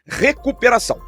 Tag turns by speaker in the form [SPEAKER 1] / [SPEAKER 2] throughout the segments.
[SPEAKER 1] recuperação.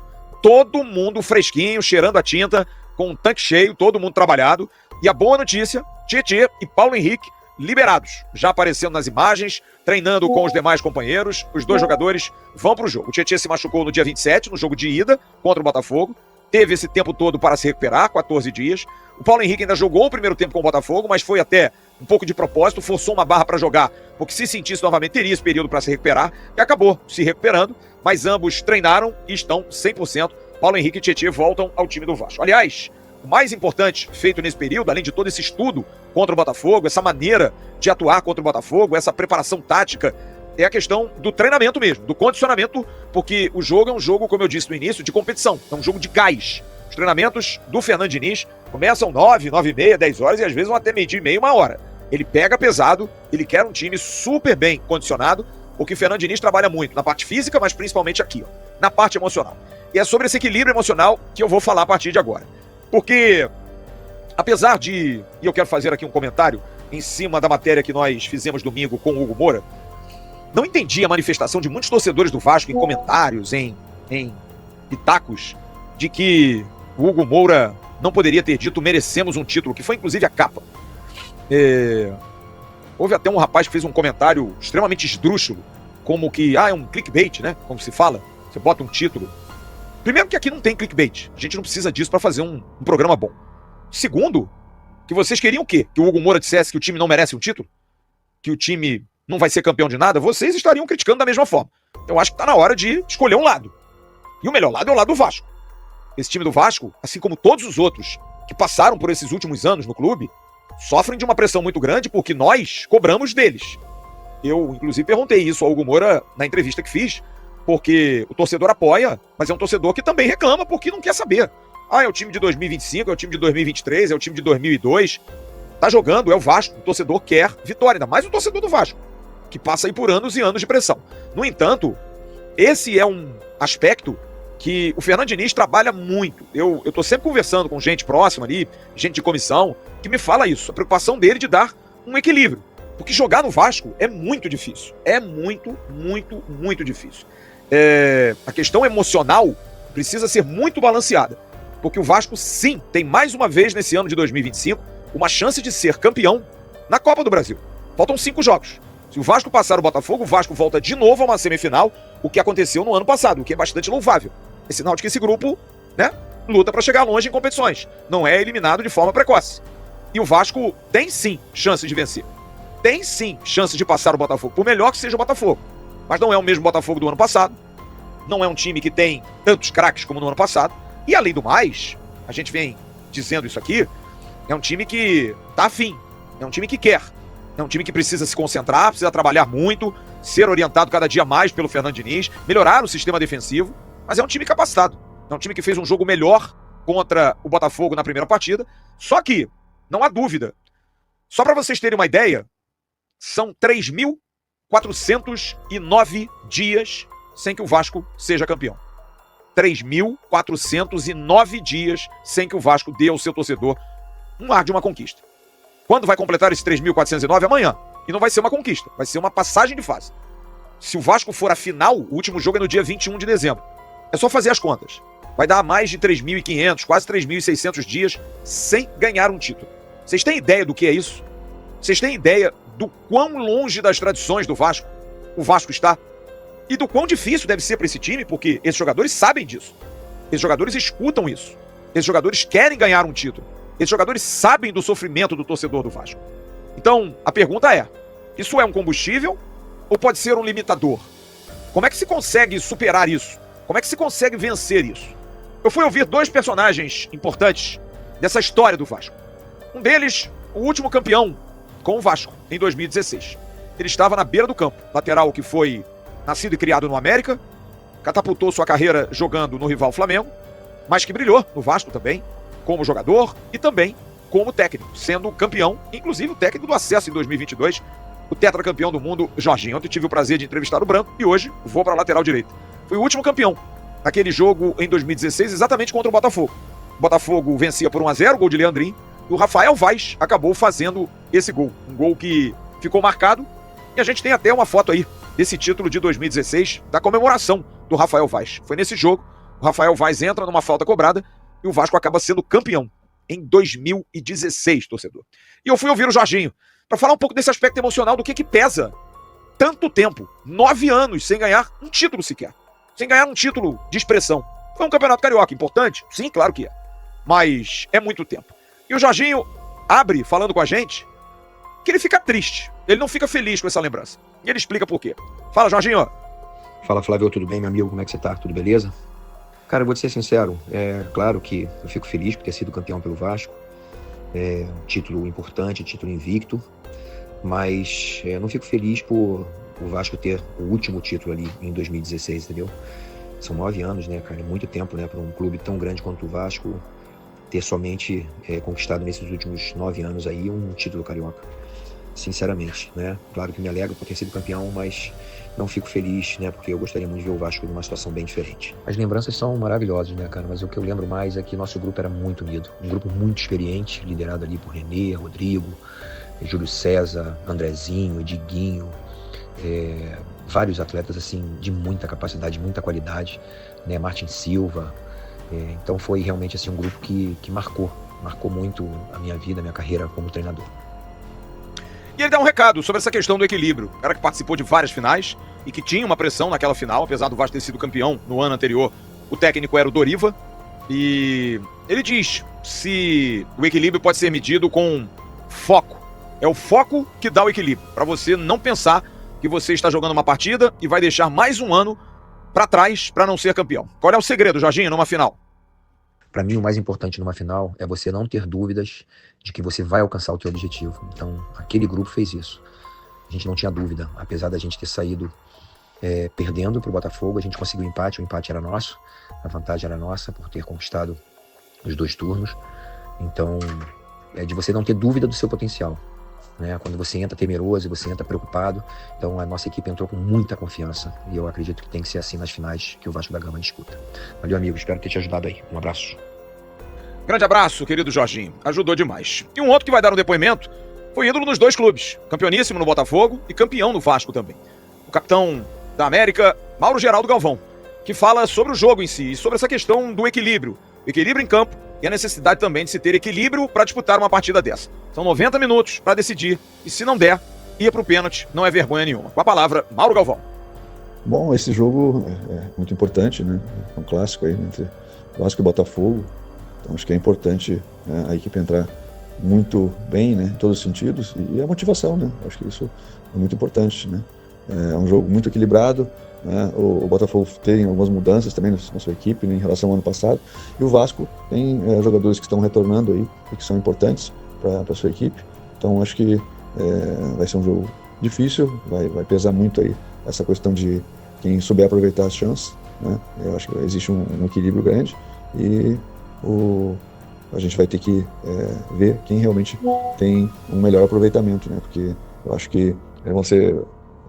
[SPEAKER 1] Todo mundo fresquinho, cheirando a tinta, com um tanque cheio, todo mundo trabalhado. E a boa notícia, Tietê e Paulo Henrique liberados, já aparecendo nas imagens, treinando com os demais companheiros. Os dois jogadores vão para o jogo. O Tietê se machucou no dia 27, no jogo de ida contra o Botafogo. Teve esse tempo todo para se recuperar, 14 dias. O Paulo Henrique ainda jogou o primeiro tempo com o Botafogo, mas foi até um pouco de propósito, forçou uma barra para jogar, porque se sentisse novamente teria esse período para se recuperar, e acabou se recuperando, mas ambos treinaram e estão 100%. Paulo Henrique e Tietê voltam ao time do Vasco. Aliás, o mais importante feito nesse período, além de todo esse estudo contra o Botafogo, essa maneira de atuar contra o Botafogo, essa preparação tática, é a questão do treinamento mesmo, do condicionamento, porque o jogo é um jogo, como eu disse no início, de competição, é um jogo de gás. Os treinamentos do Fernando Diniz começam 9, 9h30, 10 horas e às vezes vão até meio-dia e meia, 1 hora. Ele pega pesado, ele quer um time super bem condicionado, porque o Fernando Diniz trabalha muito na parte física, mas principalmente aqui, na parte emocional. E é sobre esse equilíbrio emocional que eu vou falar a partir de agora. Porque, apesar de... E eu quero fazer aqui um comentário em cima da matéria que nós fizemos domingo com o Hugo Moura. Não entendi a manifestação de muitos torcedores do Vasco em comentários, em pitacos, de que o Hugo Moura não poderia ter dito merecemos um título, que foi inclusive a capa. Houve até um rapaz que fez um comentário extremamente esdrúxulo, como que, é um clickbait, né? Como se fala, você bota um título. Primeiro que aqui não tem clickbait, a gente não precisa disso para fazer um programa bom. Segundo, que vocês queriam o quê? Que o Hugo Moura dissesse que o time não merece um título? Que o time não vai ser campeão de nada? Vocês estariam criticando da mesma forma. Eu acho que tá na hora de escolher um lado. E o melhor lado é o lado do Vasco. Esse time do Vasco, assim como todos os outros que passaram por esses últimos anos no clube, sofrem de uma pressão muito grande porque nós cobramos deles. Eu, inclusive, perguntei isso ao Hugo Moura na entrevista que fiz, porque o torcedor apoia, mas é um torcedor que também reclama porque não quer saber. É o time de 2025, é o time de 2023, é o time de 2002. Tá jogando, é o Vasco, o torcedor quer vitória, ainda mais o torcedor do Vasco, que passa aí por anos e anos de pressão. No entanto, esse é um aspecto que o Fernando Diniz trabalha muito. Eu tô sempre conversando com gente próxima ali, gente de comissão, que me fala isso, a preocupação dele de dar um equilíbrio. Porque jogar no Vasco é muito difícil. É muito, muito, muito difícil. A questão emocional precisa ser muito balanceada. Porque o Vasco, sim, tem mais uma vez nesse ano de 2025 uma chance de ser campeão na Copa do Brasil. Faltam 5 jogos. Se o Vasco passar o Botafogo, o Vasco volta de novo a uma semifinal, o que aconteceu no ano passado, o que é bastante louvável. É sinal de que esse grupo, né, luta para chegar longe em competições. Não é eliminado de forma precoce. E o Vasco tem sim chance de vencer. Tem sim chance de passar o Botafogo, por melhor que seja o Botafogo. Mas não é o mesmo Botafogo do ano passado. Não é um time que tem tantos craques como no ano passado. E além do mais, a gente vem dizendo isso aqui, é um time que tá afim. É um time que quer. É um time que precisa se concentrar, precisa trabalhar muito, ser orientado cada dia mais pelo Fernando Diniz, melhorar o sistema defensivo. Mas é um time capacitado. É um time que fez um jogo melhor contra o Botafogo na primeira partida. Só que, não há dúvida, só para vocês terem uma ideia, são 3.409 dias sem que o Vasco seja campeão. 3.409 dias sem que o Vasco dê ao seu torcedor um ar de uma conquista. Quando vai completar esses 3.409? Amanhã. E não vai ser uma conquista, vai ser uma passagem de fase. Se o Vasco for a final, o último jogo é no dia 21 de dezembro. É só fazer as contas. Vai dar mais de 3.500, quase 3.600 dias sem ganhar um título. Vocês têm ideia do que é isso? Vocês têm ideia do quão longe das tradições do Vasco o Vasco está? E do quão difícil deve ser para esse time, porque esses jogadores sabem disso. Esses jogadores escutam isso. Esses jogadores querem ganhar um título. Esses jogadores sabem do sofrimento do torcedor do Vasco. Então, a pergunta é, isso é um combustível ou pode ser um limitador? Como é que se consegue superar isso? Como é que se consegue vencer isso? Eu fui ouvir 2 personagens importantes dessa história do Vasco. Um deles, o último campeão com o Vasco, em 2016. Ele estava na beira do campo, lateral que foi nascido e criado no América, catapultou sua carreira jogando no rival Flamengo, mas que brilhou no Vasco também, como jogador e também como técnico, sendo campeão, inclusive o técnico do acesso em 2022, o tetracampeão do mundo, Jorginho. Ontem tive o prazer de entrevistar o Branco e hoje vou para a lateral direita. Foi o último campeão naquele jogo em 2016, exatamente contra o Botafogo. O Botafogo vencia por 1-0, gol de Leandrinho, e o Rafael Vaz acabou fazendo esse gol. Um gol que ficou marcado, e a gente tem até uma foto aí desse título de 2016, da comemoração do Rafael Vaz. Foi nesse jogo, o Rafael Vaz entra numa falta cobrada e o Vasco acaba sendo campeão em 2016, torcedor. E eu fui ouvir o Jorginho para falar um pouco desse aspecto emocional, do que pesa tanto tempo, 9 anos sem ganhar um título sequer, sem ganhar um título de expressão. Foi um campeonato carioca importante? Sim, claro que é, mas é muito tempo. E o Jorginho abre falando com a gente que ele fica triste, ele não fica feliz com essa lembrança. E ele explica por quê. Fala, Jorginho.
[SPEAKER 2] Fala, Flávio, tudo bem, meu amigo? Como é que você tá? Tudo beleza? Cara, eu vou te ser sincero, é claro que eu fico feliz por ter sido campeão pelo Vasco, é um título importante, título invicto, mas não fico feliz por o Vasco ter o último título ali em 2016, entendeu? São 9 anos, né, cara? É muito tempo, né, para um clube tão grande quanto o Vasco ter somente conquistado nesses últimos 9 anos aí um título carioca. Sinceramente, né? Claro que me alegro por ter sido campeão, mas não fico feliz, né? Porque eu gostaria muito de ver o Vasco numa situação bem diferente. As lembranças são maravilhosas, né, cara? Mas o que eu lembro mais é que nosso grupo era muito unido. Um grupo muito experiente, liderado ali por Renê, Rodrigo, Júlio César, Andrezinho, Diguinho, vários atletas, assim, de muita capacidade, muita qualidade, né? Martin Silva. Então foi realmente, assim, um grupo que marcou muito a minha vida, a minha carreira como treinador.
[SPEAKER 1] E ele dá um recado sobre essa questão do equilíbrio. O cara que participou de várias finais e que tinha uma pressão naquela final, apesar do Vasco ter sido campeão no ano anterior, o técnico era o Doriva. E ele diz se o equilíbrio pode ser medido com foco. É o foco que dá o equilíbrio, para você não pensar que você está jogando uma partida e vai deixar mais um ano para trás para não ser campeão. Qual é o segredo, Jorginho, numa final?
[SPEAKER 2] Para mim, o mais importante numa final é você não ter dúvidas de que você vai alcançar o teu objetivo. Então, aquele grupo fez isso. A gente não tinha dúvida. Apesar da gente ter saído perdendo para o Botafogo, a gente conseguiu o empate era nosso. A vantagem era nossa por ter conquistado os 2 turnos. Então, é de você não ter dúvida do seu potencial, né? Quando você entra temeroso, você entra preocupado. Então, a nossa equipe entrou com muita confiança. E eu acredito que tem que ser assim nas finais que o Vasco da Gama disputa. Valeu, amigo. Espero ter te ajudado aí. Um abraço.
[SPEAKER 1] Grande abraço, querido Jorginho. Ajudou demais. E um outro que vai dar um depoimento foi ídolo nos 2 clubes. Campeoníssimo no Botafogo e campeão no Vasco também. O capitão da América, Mauro Geraldo Galvão, que fala sobre o jogo em si e sobre essa questão do equilíbrio. Equilíbrio em campo e a necessidade também de se ter equilíbrio para disputar uma partida dessa. São 90 minutos para decidir e, se não der, ir para o pênalti não é vergonha nenhuma. Com a palavra, Mauro Galvão.
[SPEAKER 3] Bom, esse jogo é muito importante, né? É um clássico aí entre Vasco e Botafogo. Então acho que é importante, né, a equipe entrar muito bem, né, em todos os sentidos, e a motivação, né? Acho que isso é muito importante, né? É um jogo muito equilibrado, né? O Botafogo tem algumas mudanças também na sua equipe, né, em relação ao ano passado, e o Vasco tem jogadores que estão retornando aí e que são importantes para a sua equipe. Então acho que vai ser um jogo difícil, vai pesar muito aí essa questão de quem souber aproveitar as chances, né? Eu acho que existe um equilíbrio grande e a gente vai ter que ver quem realmente tem um melhor aproveitamento, né? Porque eu acho que vão ser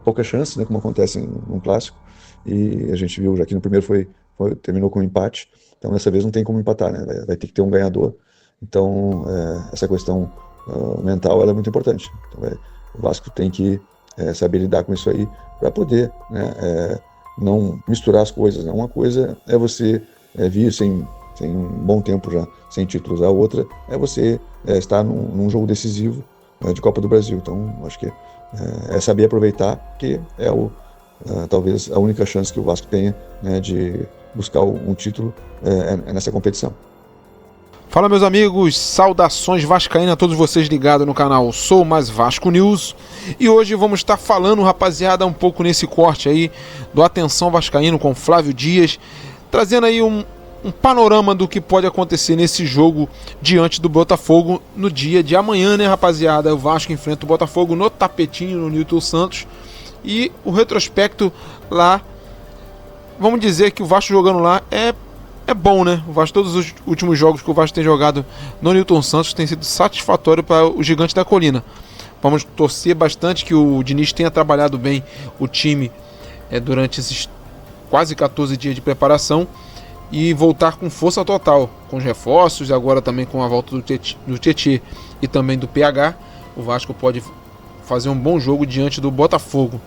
[SPEAKER 3] poucas chances, né? Como acontece num clássico, e a gente viu já que no primeiro terminou com um empate, então dessa vez não tem como empatar, né? Vai ter que ter um ganhador. Então essa questão mental ela é muito importante. Então, o Vasco tem que saber lidar com isso aí para poder, né, não misturar as coisas, né? Uma coisa é você vir sem um bom tempo já sem títulos, a outra é você estar num jogo decisivo, né, de Copa do Brasil. Então acho que é saber aproveitar, que é talvez a única chance que o Vasco tenha, né, de buscar um título nessa competição.
[SPEAKER 4] Fala, meus amigos, saudações vascaínas a todos vocês ligados no canal Sou Mais Vasco News, e hoje vamos estar falando, rapaziada, um pouco nesse corte aí do Atenção Vascaíno com Flávio Dias, trazendo aí um panorama do que pode acontecer nesse jogo diante do Botafogo no dia de amanhã, né, rapaziada? O Vasco enfrenta o Botafogo no tapetinho, no Newton Santos, e o retrospecto lá, vamos dizer que o Vasco jogando lá é bom, né? O Vasco, todos os últimos jogos que o Vasco tem jogado no Newton Santos tem sido satisfatório para o Gigante da Colina. Vamos torcer bastante que o Diniz tenha trabalhado bem o time durante esses quase 14 dias de preparação e voltar com força total, com os reforços, agora também com a volta do Tietê e também do PH. O Vasco pode fazer um bom jogo diante do Botafogo.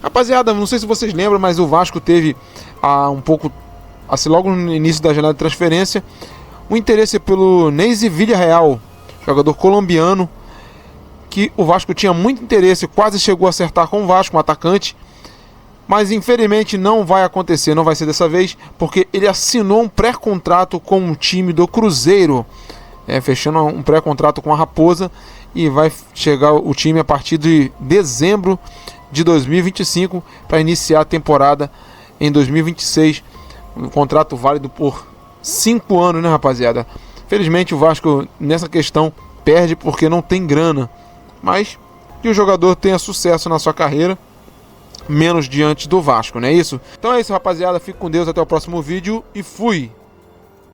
[SPEAKER 4] Rapaziada, não sei se vocês lembram, mas o Vasco teve um pouco, assim, logo no início da janela de transferência, o interesse pelo Neisy Villarreal, jogador colombiano, que o Vasco tinha muito interesse, quase chegou a acertar com o Vasco, um atacante, mas infelizmente não vai acontecer, não vai ser dessa vez, porque ele assinou um pré-contrato com um time do Cruzeiro, fechando um pré-contrato com a Raposa, e vai chegar o time a partir de dezembro de 2025 para iniciar a temporada em 2026, um contrato válido por 5 anos, né, rapaziada? Felizmente o Vasco nessa questão perde porque não tem grana, mas que o jogador tenha sucesso na sua carreira, menos diante do Vasco, não é isso? Então é isso, rapaziada, fique com Deus, até o próximo vídeo e fui!